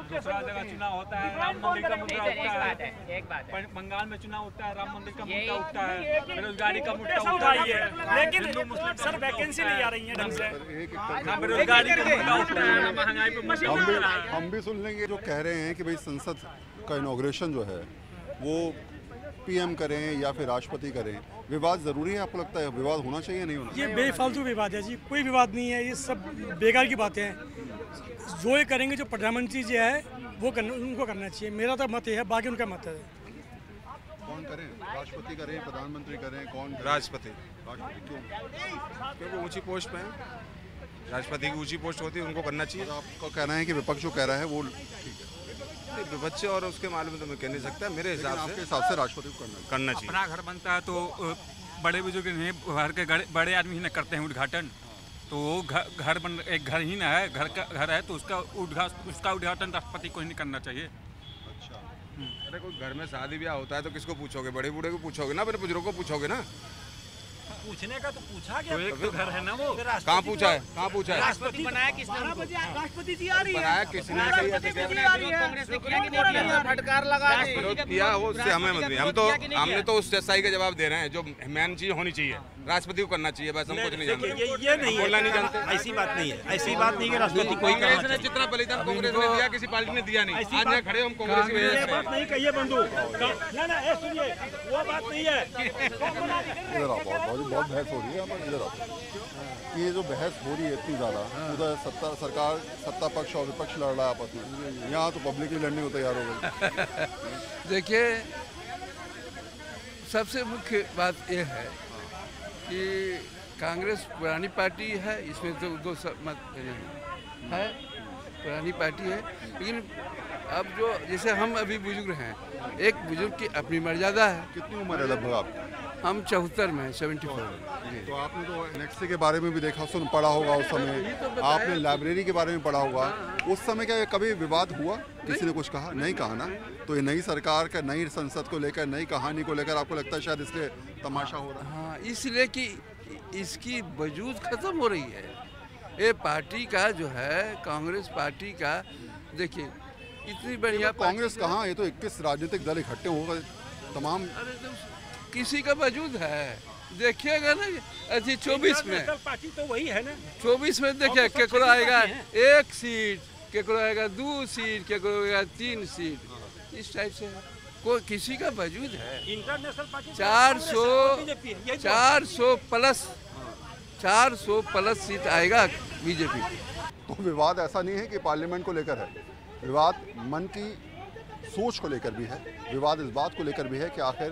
दूसरा जगह चुनाव होता है, राम मंदिर का मुद्दा उठता है, एक बात है, बंगाल में चुनाव होता है, राम मंदिर का मुद्दा उठता है, बेरोजगारी का मुद्दा उठता है, लेकिन सर वैकेंसी नहीं आ रही है ढंग से, बेरोजगारी का मुद्दा उठता है, महंगाई पे मुद्दा उठता है। हम भी सुन लेंगे जो कह रहे हैं कि भाई संसद का इनॉग्रेशन जो है वो पीएम करें या फिर राष्ट्रपति करें। विवाद जरूरी है, आपको लगता है विवाद होना चाहिए नहीं होना? ये बेफालतू विवाद है जी, कोई विवाद नहीं है, ये सब बेकार की बातें हैं। जो ये करेंगे, जो प्रधानमंत्री जी है वो उनको करना चाहिए, मेरा तो मत है, बाकी उनका मत है। कौन करें, राष्ट्रपति करें, प्रधानमंत्री करें, कौन? राष्ट्रपति। क्यों? क्योंकि ऊंची पोस्ट पे हैं, राष्ट्रपति की ऊंची पोस्ट होती है, उनको करना चाहिए। तो आपका कहना है कि विपक्ष जो कह रहा है वो ठीक है? विपक्ष और उसके मालूम तो मैं कह नहीं सकता, मेरे आपके हिसाब से राष्ट्रपति को करना चाहिए। अपना घर बनता है तो बड़े बुजुर्ग नहीं, घर के बड़े आदमी ही न करते हैं उद्घाटन, तो वो घर बन एक घर ही ना है, घर है तो उसका उद्घाटन राष्ट्रपति को ही नहीं करना चाहिए। अच्छा, अरे कोई घर में शादी ब्याह होता है तो किसको पूछोगे? बड़े बूढ़े को पूछोगे ना, अपने बुजुर्गों को पूछोगे ना। पूछने का तो पूछा गया, तो एक तो घर है ना वो, कहाँ पूछा है, कहाँ पूछा है? राष्ट्रपति बनाया किसने? राष्ट्रपति जी आ रही है, बनाया किसने? कांग्रेस ने किया कि नहीं किया? फटकार लगा दी। विरोध किया हो उससे हमें मत नहीं, हमने तो उस सच्चाई का जवाब दे रहे हैं जो मेन चीज होनी चाहिए, राष्ट्रपति को करना चाहिए, बस हम कुछ नहीं जानते। ये नहीं है, बोलना नहीं जानते, ऐसी बात नहीं है, ऐसी बात नहीं है, राष्ट्रपति कोई कांग्रेस ने जितना बलिदान कांग्रेस ने दिया किसी पार्टी ने दिया नहीं। आज यहाँ खड़े हम कांग्रेस की वजह से। बात नहीं कहिए बंधु, ना सुनिए, वो बात नहीं है। इधर आओ, बहुत बहस हो रही है यहाँ पर, इधर आओ। ये जो बहस हो रही है इतनी ज़्यादा, उधर सत्ता पक्ष और विपक्ष लड़ रहा है आपस में, यहाँ तो पब्लिक ही लड़ने को तैयार हो गई। देखिए, सबसे मुख्य बात यह है कि कांग्रेस पुरानी पार्टी है, इसमें तो दो मत है, पुरानी पार्टी है, लेकिन अब जो जैसे हम अभी बुजुर्ग हैं, एक बुजुर्ग की अपनी मर्यादा है। कितनी उम्र है लगभग आपकी? हम 74 में 74। तो आपने तो एनेक्सी के बारे में भी देखा पढ़ा होगा उस समय, आपने लाइब्रेरी के बारे में पढ़ा होगा उस समय। क्या कभी विवाद हुआ, किसी ने कुछ कहा? नहीं कहा ना। तो ये नई सरकार का, नई संसद को लेकर, नई कहानी को लेकर आपको लगता है शायद इसलिए तमाशा हो रहा है? हाँ, इसलिए कि इसकी वजूद खत्म हो रही है। ये पार्टी का जो है, कांग्रेस पार्टी का, देखिए इतनी बढ़िया कांग्रेस कहाँ, ये तो 21 राजनीतिक दल इकट्ठे हो गए तमाम। अरे तो किसी का वजूद है, देखिएगा ना, अच्छी 24 में पार्टी तो वही है ना, 24 में देखिए केकरो आएगा 1 सीट, केकरो आएगा 2 सीट, केकरो आएगा 3 सीट, इस टाइप से कोई किसी का वजूद है। इंटरनेशनल पार्टी 400 प्लस सीट आएगा बीजेपी। तो विवाद ऐसा नहीं है कि पार्लियामेंट को लेकर है, विवाद मन की सोच को लेकर भी है, विवाद इस बात को लेकर भी है कि आखिर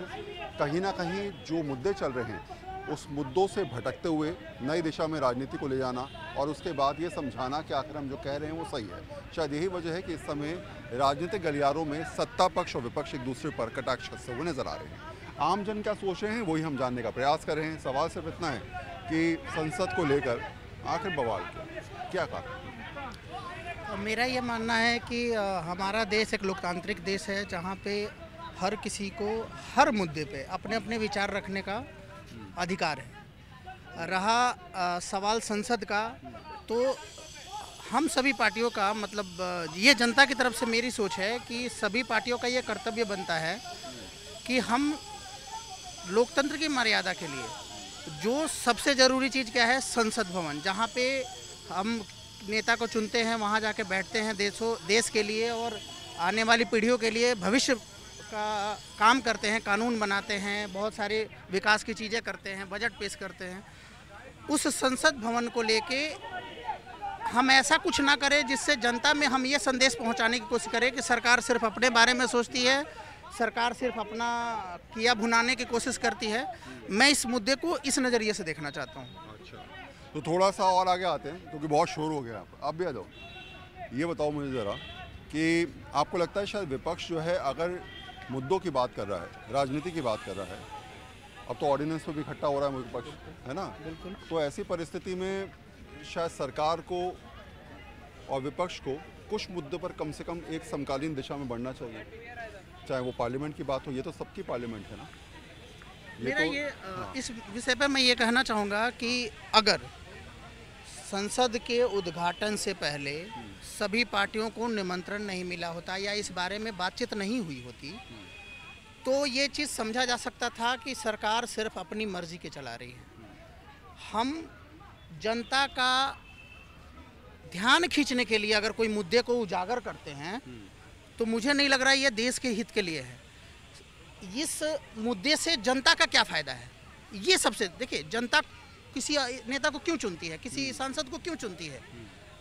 कहीं ना कहीं जो मुद्दे चल रहे हैं उस मुद्दों से भटकते हुए नई दिशा में राजनीति को ले जाना और उसके बाद ये समझाना कि आखिर हम जो कह रहे हैं वो सही है। शायद यही वजह है कि इस समय राजनीतिक गलियारों में सत्ता पक्ष और विपक्ष एक दूसरे पर कटाक्ष करते हुए नजर आ रहे हैं। आम जन क्या सोच रहे हैं वही हम जानने का प्रयास कर रहे हैं। सवाल सिर्फ इतना है कि संसद को लेकर आखिर बवाल क्या कारण? मेरा ये मानना है कि हमारा देश एक लोकतांत्रिक देश है, जहाँ पे हर किसी को हर मुद्दे पे अपने अपने विचार रखने का अधिकार है। रहा सवाल संसद का, तो हम सभी पार्टियों का, मतलब ये जनता की तरफ से मेरी सोच है कि सभी पार्टियों का ये कर्तव्य बनता है कि हम लोकतंत्र की मर्यादा के लिए जो सबसे ज़रूरी चीज़ क्या है, संसद भवन, जहाँ पे हम नेता को चुनते हैं, वहाँ जाके बैठते हैं, देश के लिए और आने वाली पीढ़ियों के लिए भविष्य का काम करते हैं, कानून बनाते हैं, बहुत सारी विकास की चीज़ें करते हैं, बजट पेश करते हैं। उस संसद भवन को लेके हम ऐसा कुछ ना करें जिससे जनता में हम ये संदेश पहुंचाने की कोशिश करें कि सरकार सिर्फ अपने बारे में सोचती है, सरकार सिर्फ अपना किया भुनाने की कोशिश करती है। मैं इस मुद्दे को इस नज़रिए से देखना चाहता हूँ। अच्छा, तो थोड़ा सा और आगे आते हैं क्योंकि बहुत शोर हो गया। आप भी आ जाओ। ये बताओ मुझे ज़रा कि आपको लगता है शायद विपक्ष जो है अगर मुद्दों की बात कर रहा है, राजनीति की बात कर रहा है, अब तो ऑर्डिनेंस पे भी इकट्ठा हो रहा है विपक्ष, है ना? बिल्कुल। तो ऐसी परिस्थिति में शायद सरकार को और विपक्ष को कुछ मुद्दों पर कम से कम एक समकालीन दिशा में बढ़ना चाहिए, चाहे वो पार्लियामेंट की बात हो। ये तो सबकी पार्लियामेंट है ना। मेरा इस विषय पर मैं ये कहना चाहूँगा कि अगर संसद के उद्घाटन से पहले सभी पार्टियों को निमंत्रण नहीं मिला होता या इस बारे में बातचीत नहीं हुई होती तो ये चीज़ समझा जा सकता था कि सरकार सिर्फ अपनी मर्जी के चला रही है। हम जनता का ध्यान खींचने के लिए अगर कोई मुद्दे को उजागर करते हैं तो मुझे नहीं लग रहा ये देश के हित के लिए है। इस मुद्दे से जनता का क्या फ़ायदा है, ये सबसे देखिए, जनता किसी नेता को क्यों चुनती है, किसी सांसद को क्यों चुनती है,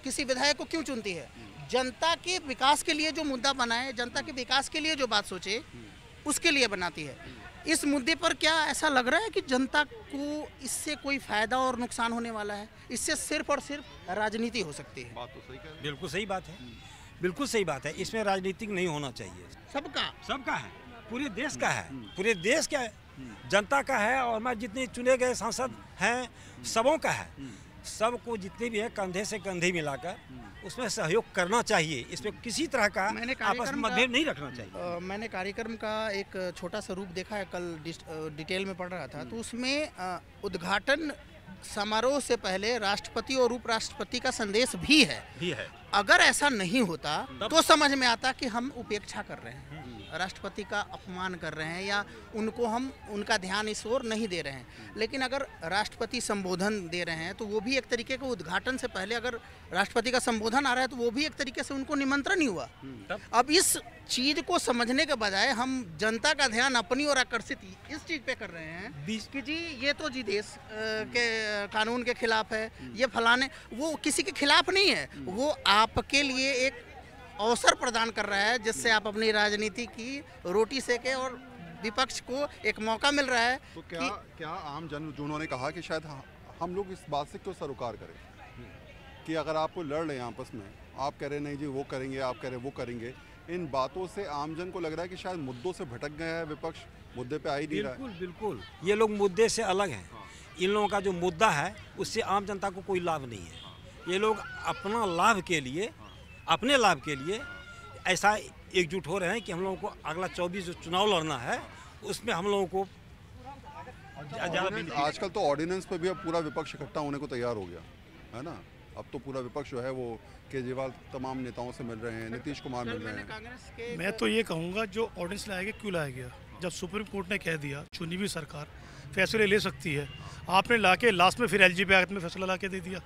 किसी विधायक को क्यों चुनती है? जनता के विकास के लिए जो मुद्दा बनाए, जनता के विकास के लिए जो बात सोचे, उसके लिए बनाती है। इस मुद्दे पर क्या ऐसा लग रहा है कि जनता को इससे कोई फ़ायदा और नुकसान होने वाला है? इससे सिर्फ और सिर्फ राजनीति हो सकती है। बात तो सही कह रहे हैं। बिल्कुल सही बात है, बिल्कुल सही बात है। इसमें राजनीतिक नहीं होना चाहिए। सबका है, पूरे देश का है, पूरे देश का है, जनता का है। और मैं जितने चुने गए सांसद हैं सबों का है। सबको जितने भी है कंधे से कंधे मिलाकर उसमें सहयोग करना चाहिए। इसमें किसी तरह का आपस में मतभेद नहीं रखना चाहिए। मैंने कार्यक्रम का एक छोटा सा रूप देखा है, कल डिटेल में पढ़ रहा था, तो उसमें उद्घाटन समारोह से पहले राष्ट्रपति और उपराष्ट्रपति का संदेश भी है। अगर ऐसा नहीं होता तो समझ में आता कि हम उपेक्षा कर रहे हैं, राष्ट्रपति का अपमान कर रहे हैं या उनको हम उनका ध्यान इस ओर नहीं दे रहे हैं। लेकिन अगर राष्ट्रपति संबोधन दे रहे हैं तो वो भी एक तरीके का उद्घाटन से पहले अगर राष्ट्रपति का संबोधन आ रहा है तो वो भी एक तरीके से उनको निमंत्रण ही हुआ। अब इस चीज़ को समझने के बजाय हम जनता का ध्यान अपनी ओर आकर्षित इस चीज़ पे कर रहे हैं कि जी ये तो जी देश के कानून के खिलाफ है, ये फलाने, वो किसी के खिलाफ नहीं है, वो आपके लिए एक अवसर प्रदान कर रहा है जिससे आप अपनी राजनीति की रोटी सेके और विपक्ष को एक मौका मिल रहा है। तो क्या आम जन जिन्होंने कहा कि शायद हम लोग इस बात से क्यों सरोकार करें कि अगर आप लड़ रहे हैं आपस में, आप कह रहे नहीं जी वो करेंगे, आप कह रहे वो करेंगे, इन बातों से आम जन को लग रहा है कि शायद मुद्दों से भटक गया है, विपक्ष मुद्दे पे आ ही नहीं रहा है। बिल्कुल ये लोग मुद्दे से अलग हैं। इन लोगों का जो मुद्दा है उससे आम जनता को कोई लाभ नहीं है। ये लोग अपना लाभ के लिए, अपने लाभ के लिए ऐसा एकजुट हो रहे हैं कि हम लोगों को अगला 24 जो चुनाव लड़ना है उसमें हम लोगों को आजकल तो ऑर्डिनेंस पे भी अब पूरा विपक्ष इकट्ठा होने को तैयार हो गया है ना। अब तो पूरा विपक्ष जो है वो केजरीवाल तमाम नेताओं से मिल रहे हैं, नीतीश कुमार मिल रहे हैं। मैं तो ये कहूँगा जो ऑर्डिनेंस लाया गया क्यों लाया गया, जब सुप्रीम कोर्ट ने कह दिया चुनी हुई सरकार फैसले ले सकती है, आपने लाके लास्ट में फिर एलजीबी एक्ट में फैसला ला के दे दिया।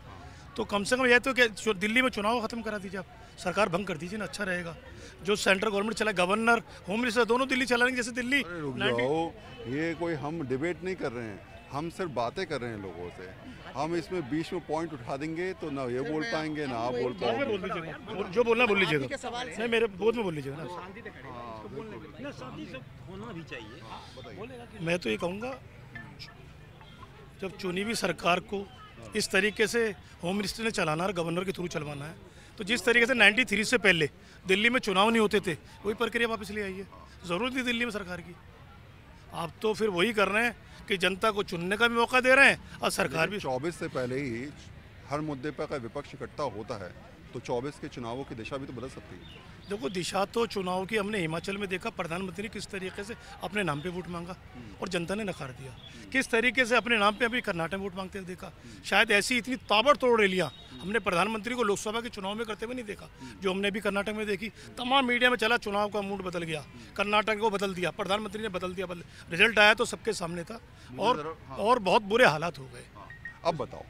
तो कम से कम यह तो कि दिल्ली में चुनाव ख़त्म करा दीजिए, आप सरकार भंग कर दीजिए ना, अच्छा रहेगा। जो सेंट्रल गवर्नमेंट चला, गवर्नर होम मिनिस्टर दोनों दिल्ली चलाएंगे, जैसे दिल्ली। रुक जाओ, ये कोई हम डिबेट नहीं कर रहे हैं, हम सिर्फ बातें कर रहे हैं लोगों से। हम इसमें बीच में पॉइंट उठा देंगे तो ना ये बोल पाएंगे ना आप बोल पाओगे। जो बोलना बोल लीजिएगा, नहीं मेरे बोध में बोल लीजिएगा ना। होना भी चाहिए। मैं तो ये कहूँगा जब चुनी हुई सरकार को इस तरीके से होम मिनिस्टर ने चलाना और गवर्नर के थ्रू चलवाना है, तो जिस तरीके से 93 से पहले दिल्ली में चुनाव नहीं होते थे वही प्रक्रिया वापस ले आइए। ज़रूरत नहीं दिल्ली में सरकार की, आप तो फिर वही कर रहे हैं कि जनता को चुनने का भी मौका दे रहे हैं और सरकार भी। 24 से पहले ही हर मुद्दे पर अगर विपक्ष इकट्ठा होता है तो 24 के चुनावों की दिशा भी तो बदल सकती है। देखो दिशा तो चुनाव की हमने हिमाचल में देखा, प्रधानमंत्री ने किस तरीके से अपने नाम पे वोट मांगा और जनता ने नकार दिया। किस तरीके से अपने नाम पे अभी कर्नाटक में वोट मांगते हुए देखा। शायद ऐसी इतनी ताबड़तोड़ रैलियाँ हमने प्रधानमंत्री को लोकसभा के चुनाव में करते हुए नहीं देखा जो हमने भी कर्नाटक में देखी। तमाम मीडिया में चला चुनाव का मूड बदल गया, कर्नाटक को बदल दिया, प्रधानमंत्री ने बदल दिया, रिजल्ट आया तो सबके सामने था और बहुत बुरे हालात हो गए। अब बताओ